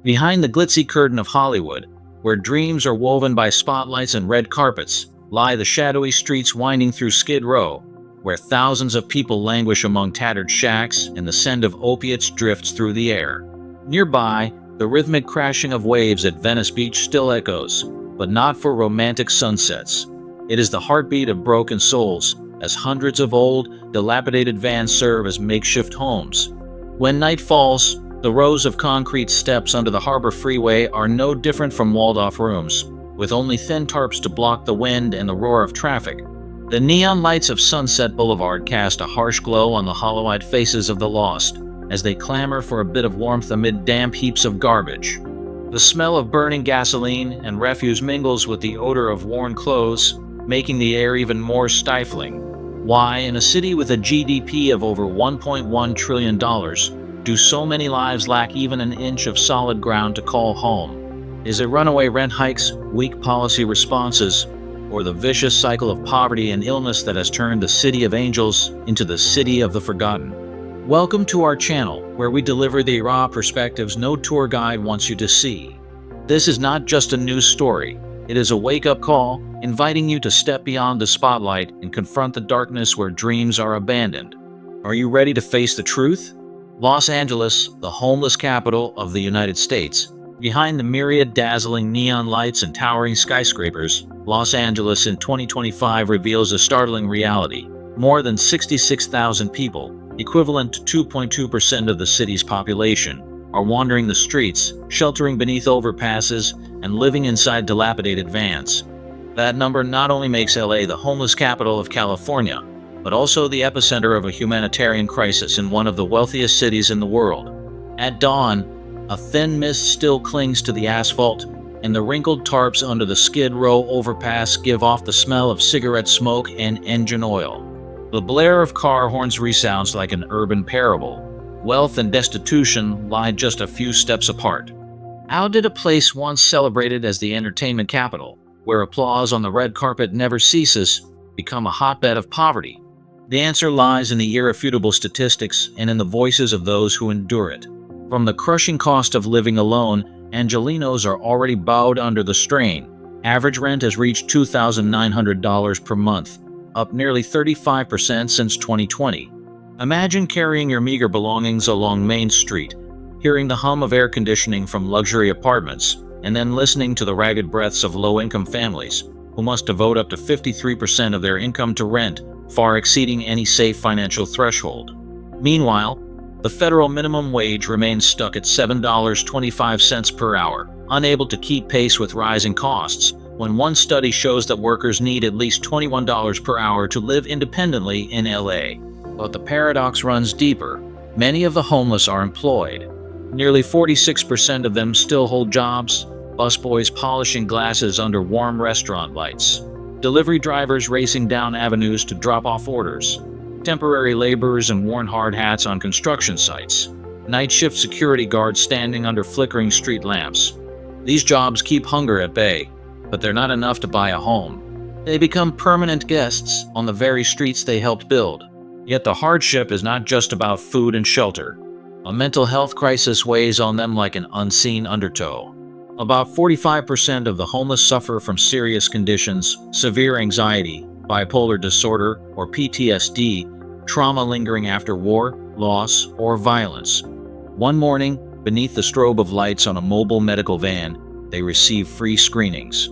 Behind the glitzy curtain of Hollywood, where dreams are woven by spotlights and red carpets, lie the shadowy streets winding through Skid Row, where thousands of people languish among tattered shacks and the scent of opiates drifts through the air. Nearby, the rhythmic crashing of waves at Venice Beach still echoes, but not for romantic sunsets. It is the heartbeat of broken souls, as hundreds of old, dilapidated vans serve as makeshift homes. When night falls, the rows of concrete steps under the Harbor Freeway are no different from walled-off rooms, with only thin tarps to block the wind and the roar of traffic. The neon lights of Sunset Boulevard cast a harsh glow on the hollow-eyed faces of the lost, as they clamor for a bit of warmth amid damp heaps of garbage. The smell of burning gasoline and refuse mingles with the odor of worn clothes, making the air even more stifling. Why, in a city with a GDP of over $1.1 trillion, do so many lives lack even an inch of solid ground to call home? Is it runaway rent hikes, weak policy responses, or the vicious cycle of poverty and illness that has turned the City of Angels into the City of the Forgotten? Welcome to our channel, where we deliver the raw perspectives no tour guide wants you to see. This is not just a news story. It is a wake-up call, inviting you to step beyond the spotlight and confront the darkness where dreams are abandoned. Are you ready to face the truth? Los Angeles, the homeless capital of the United States. Behind the myriad dazzling neon lights and towering skyscrapers, Los Angeles in 2025 reveals a startling reality. More than 66,000 people, equivalent to 2.2% of the city's population, are wandering the streets, sheltering beneath overpasses, and living inside dilapidated vans. That number not only makes LA the homeless capital of California, but also the epicenter of a humanitarian crisis in one of the wealthiest cities in the world. At dawn, a thin mist still clings to the asphalt, and the wrinkled tarps under the Skid Row overpass give off the smell of cigarette smoke and engine oil. The blare of car horns resounds like an urban parable. Wealth and destitution lie just a few steps apart. How did a place once celebrated as the entertainment capital, where applause on the red carpet never ceases, become a hotbed of poverty? The answer lies in the irrefutable statistics and in the voices of those who endure it. From the crushing cost of living alone, Angelinos are already bowed under the strain. Average rent has reached $2,900 per month, up nearly 35% since 2020. Imagine carrying your meager belongings along Main Street, hearing the hum of air conditioning from luxury apartments, and then listening to the ragged breaths of low-income families, who must devote up to 53% of their income to rent, far exceeding any safe financial threshold. Meanwhile, the federal minimum wage remains stuck at $7.25 per hour, unable to keep pace with rising costs, when one study shows that workers need at least $21 per hour to live independently in LA. But the paradox runs deeper. Many of the homeless are employed. Nearly 46% of them still hold jobs, busboys polishing glasses under warm restaurant lights, delivery drivers racing down avenues to drop off orders, temporary laborers in worn hard hats on construction sites, night shift security guards standing under flickering street lamps. These jobs keep hunger at bay, but they're not enough to buy a home. They become permanent guests on the very streets they helped build. Yet the hardship is not just about food and shelter. A mental health crisis weighs on them like an unseen undertow. About 45% of the homeless suffer from serious conditions, severe anxiety, bipolar disorder, or PTSD, trauma lingering after war, loss, or violence. One morning, beneath the strobe of lights on a mobile medical van, they receive free screenings.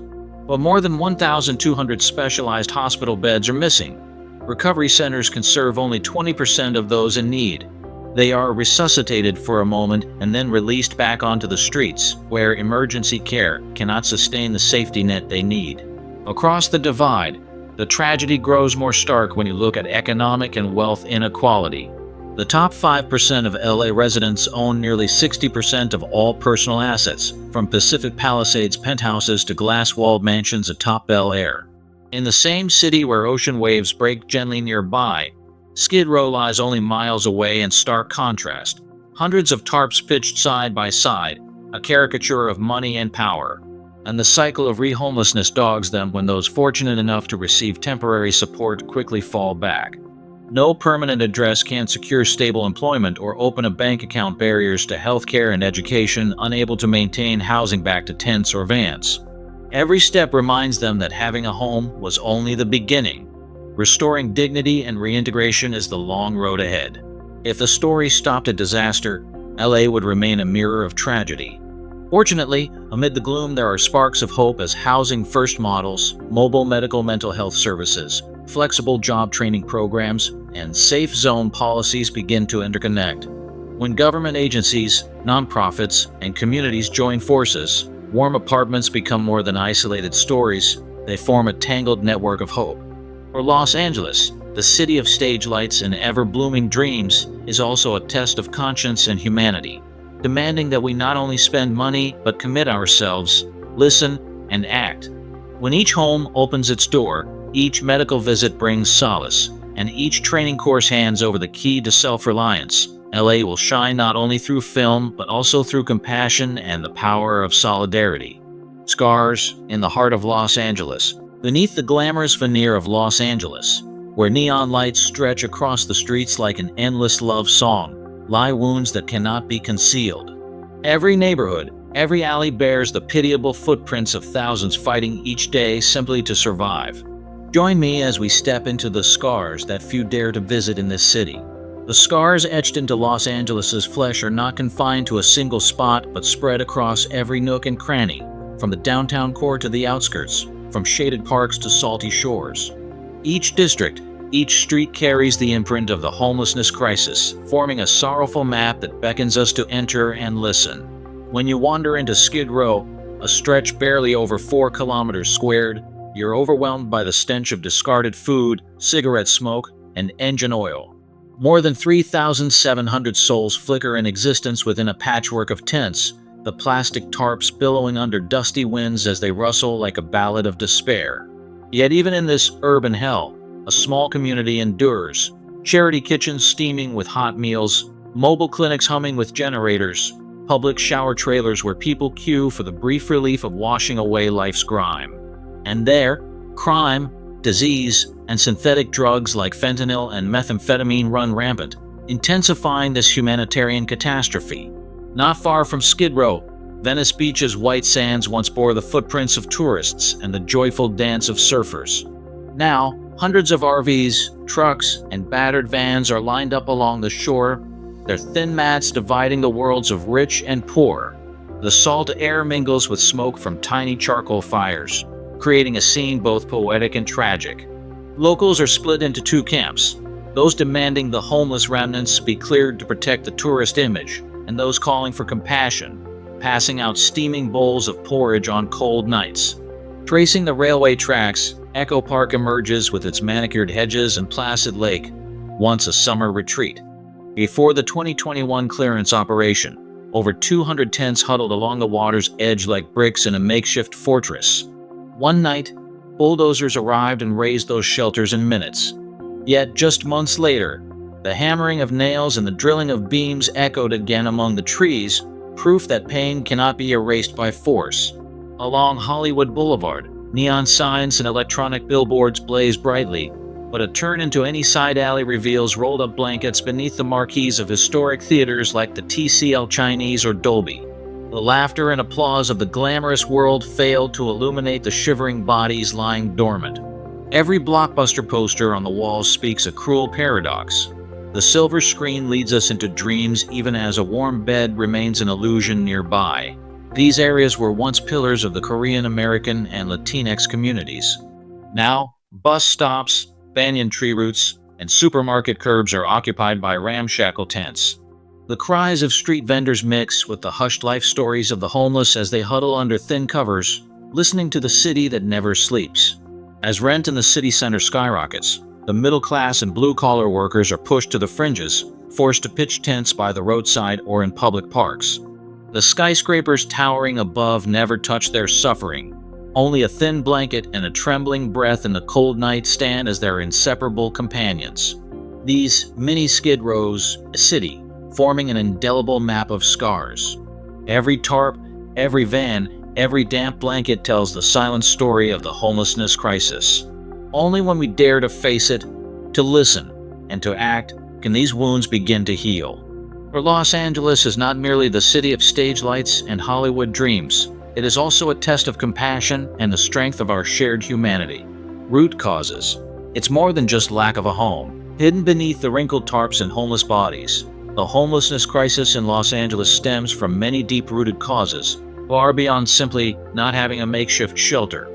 But more than 1,200 specialized hospital beds are missing. Recovery centers can serve only 20% of those in need. They are resuscitated for a moment and then released back onto the streets, where emergency care cannot sustain the safety net they need. Across the divide, the tragedy grows more stark when you look at economic and wealth inequality. The top 5% of LA residents own nearly 60% of all personal assets, from Pacific Palisades penthouses to glass-walled mansions atop Bel Air. In the same city where ocean waves break gently nearby, Skid Row lies only miles away in stark contrast. Hundreds of tarps pitched side by side, a caricature of money and power. And the cycle of rehomelessness dogs them when those fortunate enough to receive temporary support quickly fall back. No permanent address can secure stable employment or open a bank account. Barriers to healthcare and education, unable to maintain housing back to tents or vans. Every step reminds them that having a home was only the beginning. Restoring dignity and reintegration is the long road ahead. If the story stopped at disaster, LA would remain a mirror of tragedy. Fortunately, amid the gloom there are sparks of hope as housing first models, mobile medical mental health services, flexible job training programs, and safe zone policies begin to interconnect. When government agencies, nonprofits, and communities join forces, warm apartments become more than isolated stories, they form a tangled network of hope. For Los Angeles, the city of stage lights and ever-blooming dreams, is also a test of conscience and humanity, demanding that we not only spend money but commit ourselves, listen, and act. When each home opens its door, each medical visit brings solace, and each training course hands over the key to self-reliance, LA will shine not only through film but also through compassion and the power of solidarity. Scars in the heart of Los Angeles. Beneath the glamorous veneer of Los Angeles, where neon lights stretch across the streets like an endless love song, lie wounds that cannot be concealed. Every neighborhood, every alley bears the pitiable footprints of thousands fighting each day simply to survive. Join me as we step into the scars that few dare to visit in this city. The scars etched into Los Angeles's flesh are not confined to a single spot but spread across every nook and cranny, from the downtown core to the outskirts, from shaded parks to salty shores. Each district, each street carries the imprint of the homelessness crisis, forming a sorrowful map that beckons us to enter and listen. When you wander into Skid Row, a stretch barely over 4 kilometers squared, you're overwhelmed by the stench of discarded food, cigarette smoke, and engine oil. More than 3,700 souls flicker in existence within a patchwork of tents, the plastic tarps billowing under dusty winds as they rustle like a ballad of despair. Yet even in this urban hell, a small community endures. Charity kitchens steaming with hot meals, mobile clinics humming with generators, public shower trailers where people queue for the brief relief of washing away life's grime. And there, crime, disease, and synthetic drugs like fentanyl and methamphetamine run rampant, intensifying this humanitarian catastrophe. Not far from Skid Row, Venice Beach's white sands once bore the footprints of tourists and the joyful dance of surfers. Now, hundreds of RVs, trucks, and battered vans are lined up along the shore, their thin mats dividing the worlds of rich and poor. The salt air mingles with smoke from tiny charcoal fires, creating a scene both poetic and tragic. Locals are split into 2 camps, those demanding the homeless remnants be cleared to protect the tourist image, and those calling for compassion, passing out steaming bowls of porridge on cold nights. Tracing the railway tracks, Echo Park emerges with its manicured hedges and placid lake, once a summer retreat. Before the 2021 clearance operation, over 200 tents huddled along the water's edge like bricks in a makeshift fortress. One night, bulldozers arrived and razed those shelters in minutes. Yet just months later, the hammering of nails and the drilling of beams echoed again among the trees, proof that pain cannot be erased by force. Along Hollywood Boulevard, neon signs and electronic billboards blaze brightly, but a turn into any side alley reveals rolled-up blankets beneath the marquees of historic theaters like the TCL Chinese or Dolby. The laughter and applause of the glamorous world failed to illuminate the shivering bodies lying dormant. Every blockbuster poster on the walls speaks a cruel paradox. The silver screen leads us into dreams even as a warm bed remains an illusion nearby. These areas were once pillars of the Korean American and Latinx communities. Now, bus stops, banyan tree roots, and supermarket curbs are occupied by ramshackle tents. The cries of street vendors mix with the hushed life stories of the homeless as they huddle under thin covers, listening to the city that never sleeps. As rent in the city center skyrockets, the middle class and blue-collar workers are pushed to the fringes, forced to pitch tents by the roadside or in public parks. The skyscrapers towering above never touch their suffering. Only a thin blanket and a trembling breath in the cold night stand as their inseparable companions. These mini Skid Rows, a city, forming an indelible map of scars. Every tarp, every van, every damp blanket tells the silent story of the homelessness crisis. Only when we dare to face it, to listen, and to act, can these wounds begin to heal. For Los Angeles is not merely the city of stage lights and Hollywood dreams. It is also a test of compassion and the strength of our shared humanity. Root causes. It's more than just lack of a home. Hidden beneath the wrinkled tarps and homeless bodies, the homelessness crisis in Los Angeles stems from many deep-rooted causes, far beyond simply not having a makeshift shelter.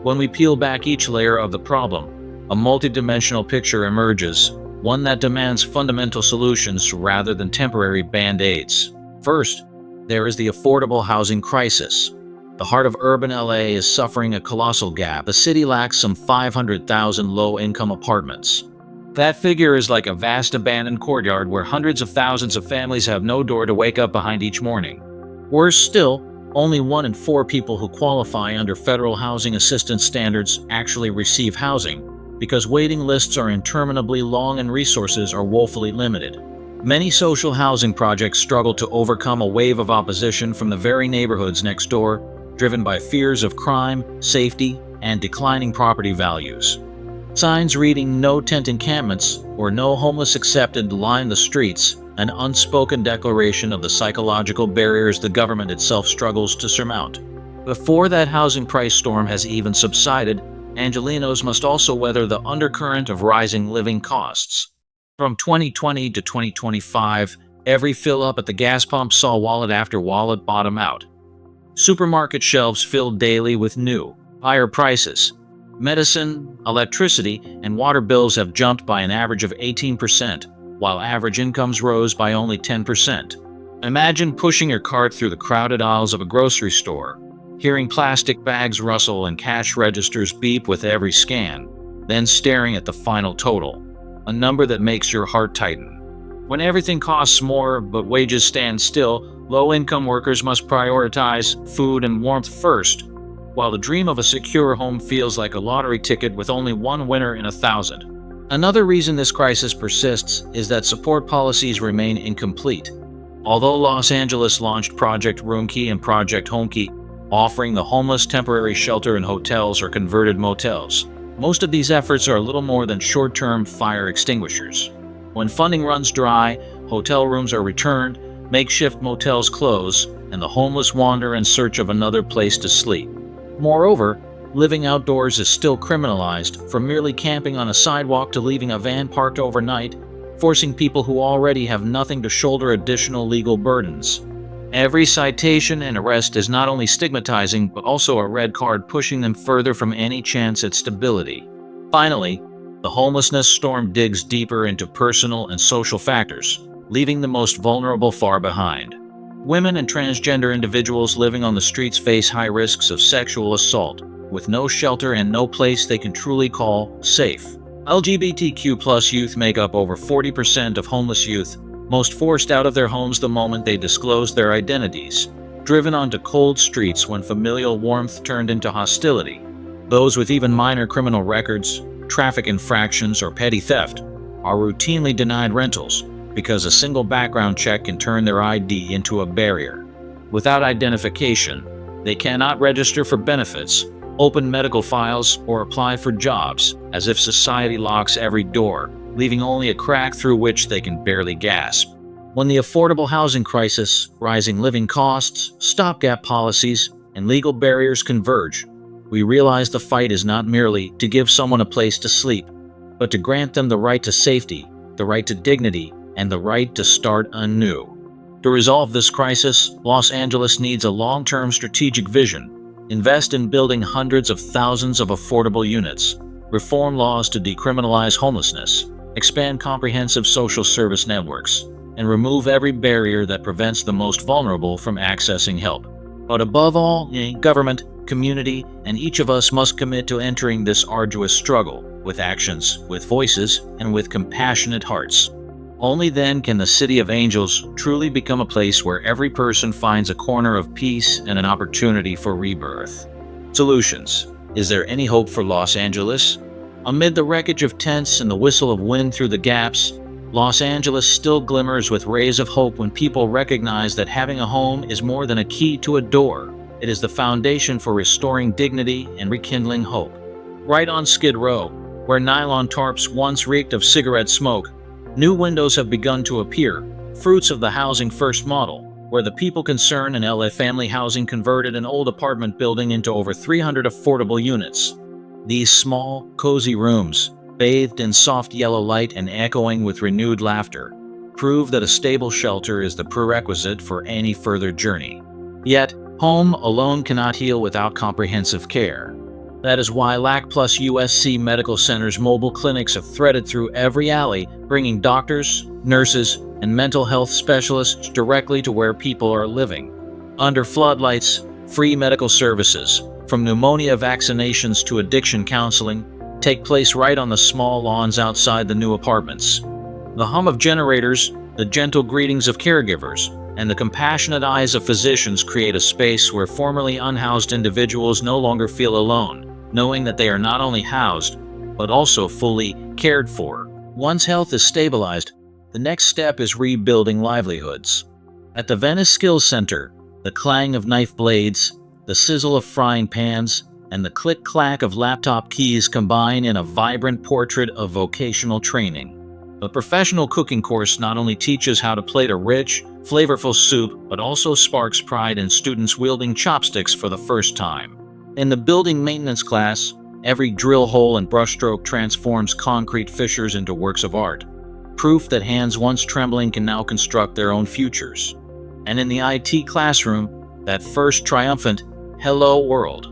When we peel back each layer of the problem, a multidimensional picture emerges, one that demands fundamental solutions rather than temporary band-aids. First, there is the affordable housing crisis. The heart of urban LA is suffering a colossal gap. The city lacks some 500,000 low-income apartments. That figure is like a vast abandoned courtyard where hundreds of thousands of families have no door to wake up behind each morning. Worse still, only 1 in 4 people who qualify under federal housing assistance standards actually receive housing, because waiting lists are interminably long and resources are woefully limited. Many social housing projects struggle to overcome a wave of opposition from the very neighborhoods next door, driven by fears of crime, safety, and declining property values. Signs reading "No tent encampments" or "No homeless accepted" line the streets, an unspoken declaration of the psychological barriers the government itself struggles to surmount. Before that housing price storm has even subsided, Angelenos must also weather the undercurrent of rising living costs. From 2020 to 2025, every fill-up at the gas pump saw wallet after wallet bottom out. Supermarket shelves filled daily with new, higher prices. Medicine, electricity, and water bills have jumped by an average of 18%, while average incomes rose by only 10%. Imagine pushing your cart through the crowded aisles of a grocery store, hearing plastic bags rustle and cash registers beep with every scan, then staring at the final total, a number that makes your heart tighten. When everything costs more but wages stand still, low-income workers must prioritize food and warmth first, while the dream of a secure home feels like a lottery ticket with only one winner in 1,000. Another reason this crisis persists is that support policies remain incomplete. Although Los Angeles launched Project Roomkey and Project Homekey, offering the homeless temporary shelter in hotels or converted motels, most of these efforts are little more than short-term fire extinguishers. When funding runs dry, hotel rooms are returned, makeshift motels close, and the homeless wander in search of another place to sleep. Moreover, living outdoors is still criminalized, from merely camping on a sidewalk to leaving a van parked overnight, forcing people who already have nothing to shoulder additional legal burdens. Every citation and arrest is not only stigmatizing but also a red card pushing them further from any chance at stability. Finally, the homelessness storm digs deeper into personal and social factors, leaving the most vulnerable far behind. Women and transgender individuals living on the streets face high risks of sexual assault, with no shelter and no place they can truly call safe. LGBTQ+ youth make up over 40% of homeless youth, most forced out of their homes the moment they disclose their identities, driven onto cold streets when familial warmth turned into hostility. Those with even minor criminal records, traffic infractions, or petty theft are routinely denied rentals because a single background check can turn their ID into a barrier. Without identification, they cannot register for benefits, open medical files, or apply for jobs, as if society locks every door, leaving only a crack through which they can barely gasp. When the affordable housing crisis, rising living costs, stopgap policies, and legal barriers converge, we realize the fight is not merely to give someone a place to sleep, but to grant them the right to safety, the right to dignity, and the right to start anew. To resolve this crisis, Los Angeles needs a long-term strategic vision. Invest in building hundreds of thousands of affordable units, reform laws to decriminalize homelessness, expand comprehensive social service networks, and remove every barrier that prevents the most vulnerable from accessing help. But above all, government, community, and each of us must commit to entering this arduous struggle with actions, with voices, and with compassionate hearts. Only then can the City of Angels truly become a place where every person finds a corner of peace and an opportunity for rebirth. Solutions. Is there any hope for Los Angeles? Amid the wreckage of tents and the whistle of wind through the gaps, Los Angeles still glimmers with rays of hope when people recognize that having a home is more than a key to a door. It is the foundation for restoring dignity and rekindling hope. Right on Skid Row, Where nylon tarps once reeked of cigarette smoke, new windows have begun to appear, fruits of the Housing First model, where the people concerned in LA Family Housing converted an old apartment building into over 300 affordable units. These small, cozy rooms, bathed in soft yellow light and echoing with renewed laughter, prove that a stable shelter is the prerequisite for any further journey. Yet, home alone cannot heal without comprehensive care. That is why LAC plus USC Medical Center's mobile clinics have threaded through every alley, bringing doctors, nurses, and mental health specialists directly to where people are living. Under floodlights, free medical services, from pneumonia vaccinations to addiction counseling, take place right on the small lawns outside the new apartments. The hum of generators, the gentle greetings of caregivers, and the compassionate eyes of physicians create a space where formerly unhoused individuals no longer feel alone, knowing that they are not only housed, but also fully cared for. Once health is stabilized, the next step is rebuilding livelihoods. At the Venice Skills Center, the clang of knife blades, the sizzle of frying pans, and the click-clack of laptop keys combine in a vibrant portrait of vocational training. The professional cooking course not only teaches how to plate a rich, flavorful soup, but also sparks pride in students wielding chopsticks for the first time. In the building maintenance class, every drill hole and brushstroke transforms concrete fissures into works of art, proof that hands once trembling can now construct their own futures. And in the IT classroom, that first triumphant "Hello World"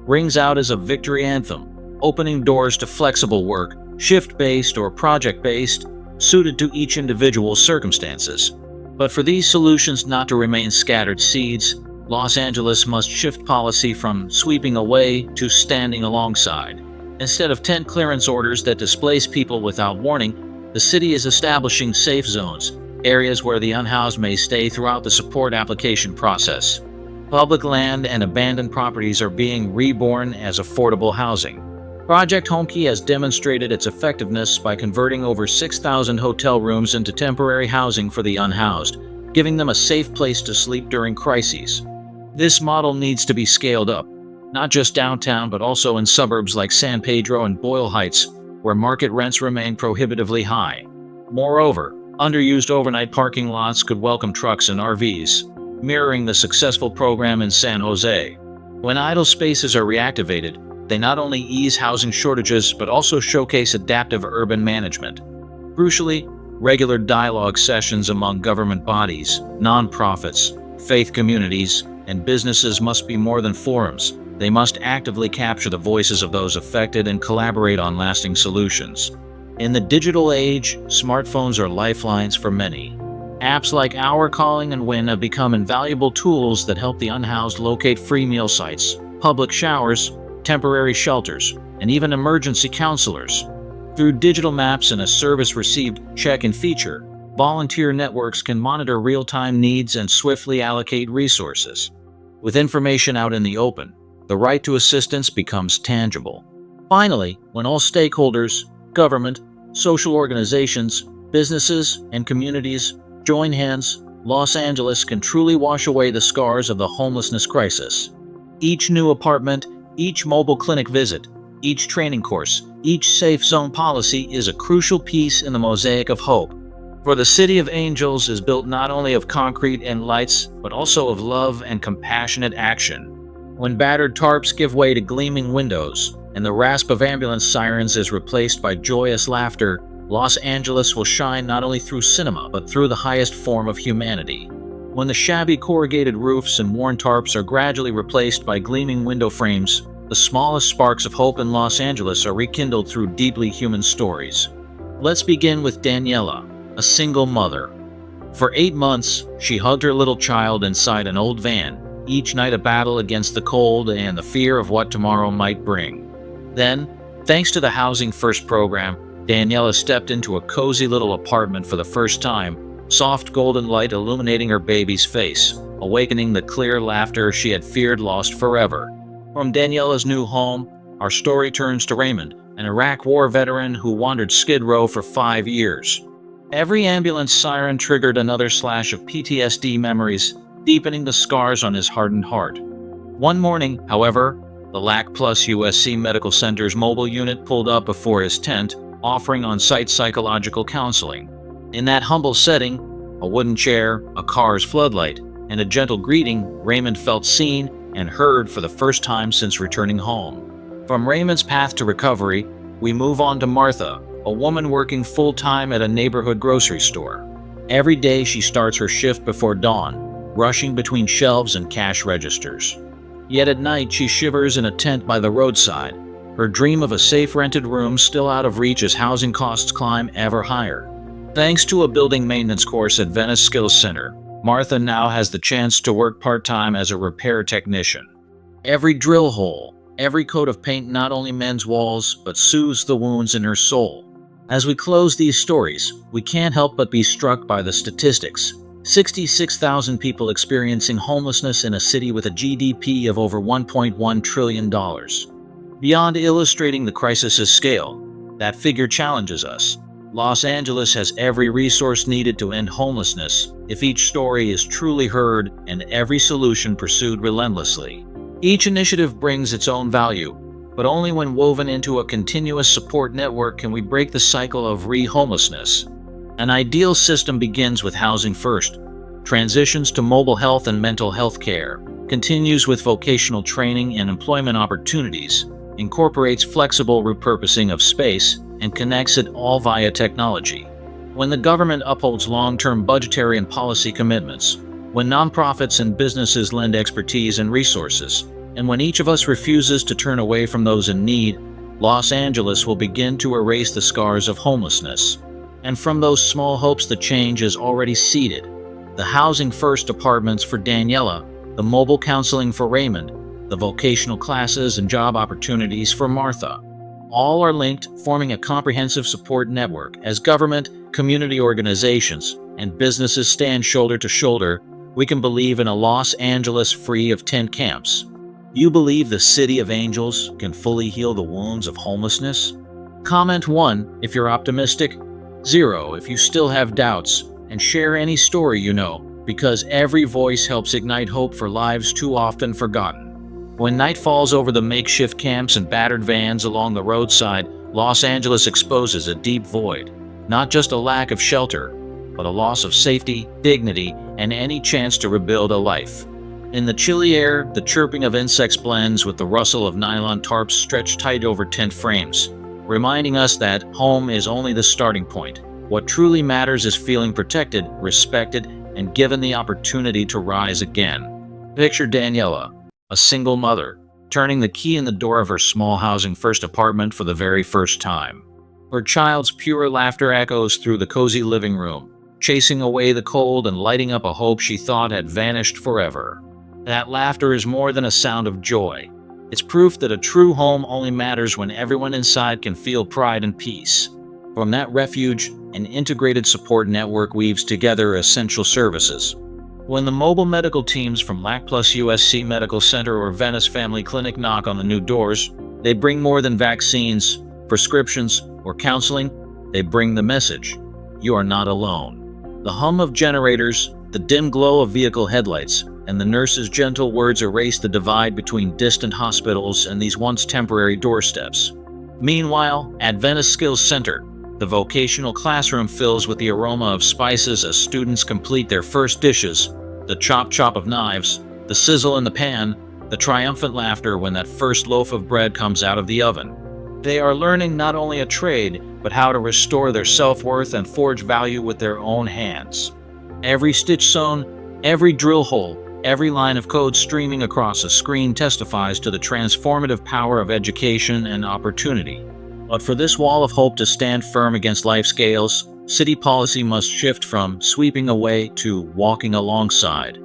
rings out as a victory anthem, opening doors to flexible work, shift-based or project-based, suited to each individual's circumstances. But for these solutions not to remain scattered seeds, Los Angeles must shift policy from sweeping away to standing alongside. Instead of tent clearance orders that displace people without warning, the city is establishing safe zones, areas where the unhoused may stay throughout the support application process. Public land and abandoned properties are being reborn as affordable housing. Project Homekey has demonstrated its effectiveness by converting over 6,000 hotel rooms into temporary housing for the unhoused, giving them a safe place to sleep during crises. This model needs to be scaled up, not just downtown but also in suburbs like San Pedro and Boyle Heights, where market rents remain prohibitively high. Moreover, underused overnight parking lots could welcome trucks and RVs, mirroring the successful program in San Jose. When idle spaces are reactivated, they not only ease housing shortages but also showcase adaptive urban management. Crucially, regular dialogue sessions among government bodies, nonprofits, faith communities, and businesses must be more than forums. They must actively capture the voices of those affected and collaborate on lasting solutions. In the digital age, smartphones are lifelines for many. Apps like Our Calling and Win have become invaluable tools that help the unhoused locate free meal sites, public showers, temporary shelters, and even emergency counselors. Through digital maps and a service-received check-in feature, volunteer networks can monitor real-time needs and swiftly allocate resources. With information out in the open, the right to assistance becomes tangible. Finally, when all stakeholders, government, social organizations, businesses, and communities join hands, Los Angeles can truly wash away the scars of the homelessness crisis. Each new apartment, each mobile clinic visit, each training course, each safe zone policy is a crucial piece in the mosaic of hope. For the City of Angels is built not only of concrete and lights, but also of love and compassionate action. When battered tarps give way to gleaming windows, and the rasp of ambulance sirens is replaced by joyous laughter, Los Angeles will shine not only through cinema, but through the highest form of humanity. When the shabby corrugated roofs and worn tarps are gradually replaced by gleaming window frames, the smallest sparks of hope in Los Angeles are rekindled through deeply human stories. Let's begin with Daniela, a single mother. For 8 months, she hugged her little child inside an old van, each night a battle against the cold and the fear of what tomorrow might bring. Then, thanks to the Housing First program, Daniela stepped into a cozy little apartment for the first time, soft golden light illuminating her baby's face, awakening the clear laughter she had feared lost forever. From Daniela's new home, our story turns to Raymond, an Iraq War veteran who wandered Skid Row for 5 years. Every ambulance siren triggered another slash of PTSD memories, deepening the scars on his hardened heart. One morning, however, The LAC Plus USC Medical Center's mobile unit pulled up before his tent, offering on-site psychological counseling. In that humble setting, a wooden chair, a car's floodlight, and a gentle greeting, Raymond felt seen and heard for the first time since returning home. From Raymond's path to recovery, we move on to Martha, a woman working full-time at a neighborhood grocery store. Every day she starts her shift before dawn, rushing between shelves and cash registers. Yet at night she shivers in a tent by the roadside, her dream of a safe rented room still out of reach as housing costs climb ever higher. Thanks to a building maintenance course at Venice Skills Center, Martha now has the chance to work part-time as a repair technician. Every drill hole, every coat of paint not only mends walls, but soothes the wounds in her soul. As we close these stories, we can't help but be struck by the statistics. 66,000 people experiencing homelessness in a city with a GDP of over $1.1 trillion. Beyond illustrating the crisis's scale, that figure challenges us. Los Angeles has every resource needed to end homelessness if each story is truly heard and every solution pursued relentlessly. Each initiative brings its own value, but only when woven into a continuous support network can we break the cycle of re-homelessness. An ideal system begins with housing first, transitions to mobile health and mental health care, continues with vocational training and employment opportunities, incorporates flexible repurposing of space, and connects it all via technology. When the government upholds long-term budgetary and policy commitments, when nonprofits and businesses lend expertise and resources, and when each of us refuses to turn away from those in need, Los Angeles will begin to erase the scars of homelessness. And from those small hopes, the change is already seeded. The Housing First apartments for Daniela, the mobile counseling for Raymond, the vocational classes and job opportunities for Martha. All are linked, forming a comprehensive support network. As government, community organizations, and businesses stand shoulder to shoulder, we can believe in a Los Angeles free of tent camps. You believe the City of Angels can fully heal the wounds of homelessness? Comment 1 if you're optimistic, 0 if you still have doubts, and share any story you know, because every voice helps ignite hope for lives too often forgotten. When night falls over the makeshift camps and battered vans along the roadside, Los Angeles exposes a deep void. Not just a lack of shelter, but a loss of safety, dignity, and any chance to rebuild a life. In the chilly air, the chirping of insects blends with the rustle of nylon tarps stretched tight over tent frames, reminding us that home is only the starting point. What truly matters is feeling protected, respected, and given the opportunity to rise again. Picture Daniela, a single mother, turning the key in the door of her small Housing First apartment for the very first time. Her child's pure laughter echoes through the cozy living room, chasing away the cold and lighting up a hope she thought had vanished forever. That laughter is more than a sound of joy. It's proof that a true home only matters when everyone inside can feel pride and peace. From that refuge, an integrated support network weaves together essential services. When the mobile medical teams from LAC Plus USC Medical Center or Venice Family Clinic knock on the new doors, they bring more than vaccines, prescriptions, or counseling. They bring the message: you are not alone. The hum of generators, the dim glow of vehicle headlights, and the nurse's gentle words erase the divide between distant hospitals and these once temporary doorsteps. Meanwhile, at Venice Skills Center, the vocational classroom fills with the aroma of spices as students complete their first dishes, the chop-chop of knives, the sizzle in the pan, the triumphant laughter when that first loaf of bread comes out of the oven. They are learning not only a trade, but how to restore their self-worth and forge value with their own hands. Every stitch sewn, every drill hole, every line of code streaming across a screen testifies to the transformative power of education and opportunity. But for this wall of hope to stand firm against life's gales, city policy must shift from sweeping away to walking alongside.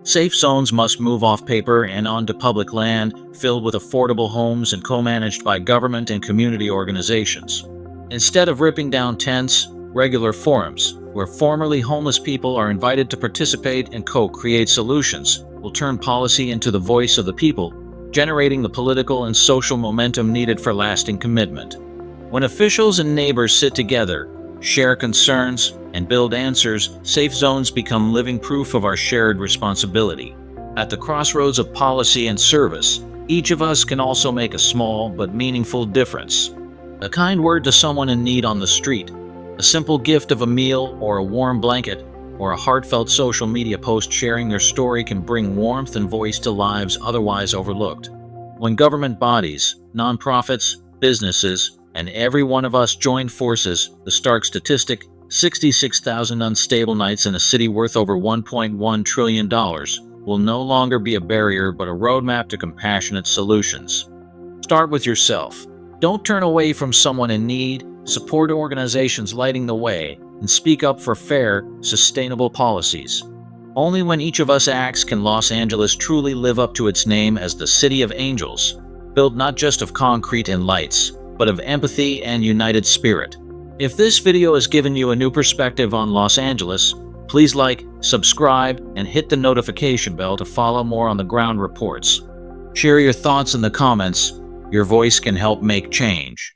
Safe zones must move off paper and onto public land filled with affordable homes and co-managed by government and community organizations. Instead of ripping down tents, regular forums, where formerly homeless people are invited to participate and co-create solutions, will turn policy into the voice of the people, generating the political and social momentum needed for lasting commitment. When officials and neighbors sit together, share concerns, and build answers, safe zones become living proof of our shared responsibility. At the crossroads of policy and service, Each of us can also make a small but meaningful difference. A kind word to someone in need on the street, a simple gift of a meal or a warm blanket, or a heartfelt social media post sharing their story can bring warmth and voice to lives otherwise overlooked. When government bodies, nonprofits, businesses, and every one of us join forces, the stark statistic, 66,000 unstable nights in a city worth over $1.1 trillion, will no longer be a barrier but a roadmap to compassionate solutions. Start with yourself. Don't turn away from someone in need, support organizations lighting the way, and speak up for fair, sustainable policies. Only when each of us acts can Los Angeles truly live up to its name as the City of Angels, built not just of concrete and lights, but of empathy and united spirit. If this video has given you a new perspective on Los Angeles, please like, subscribe, and hit the notification bell to follow more on the ground reports. Share your thoughts in the comments. Your voice can help make change.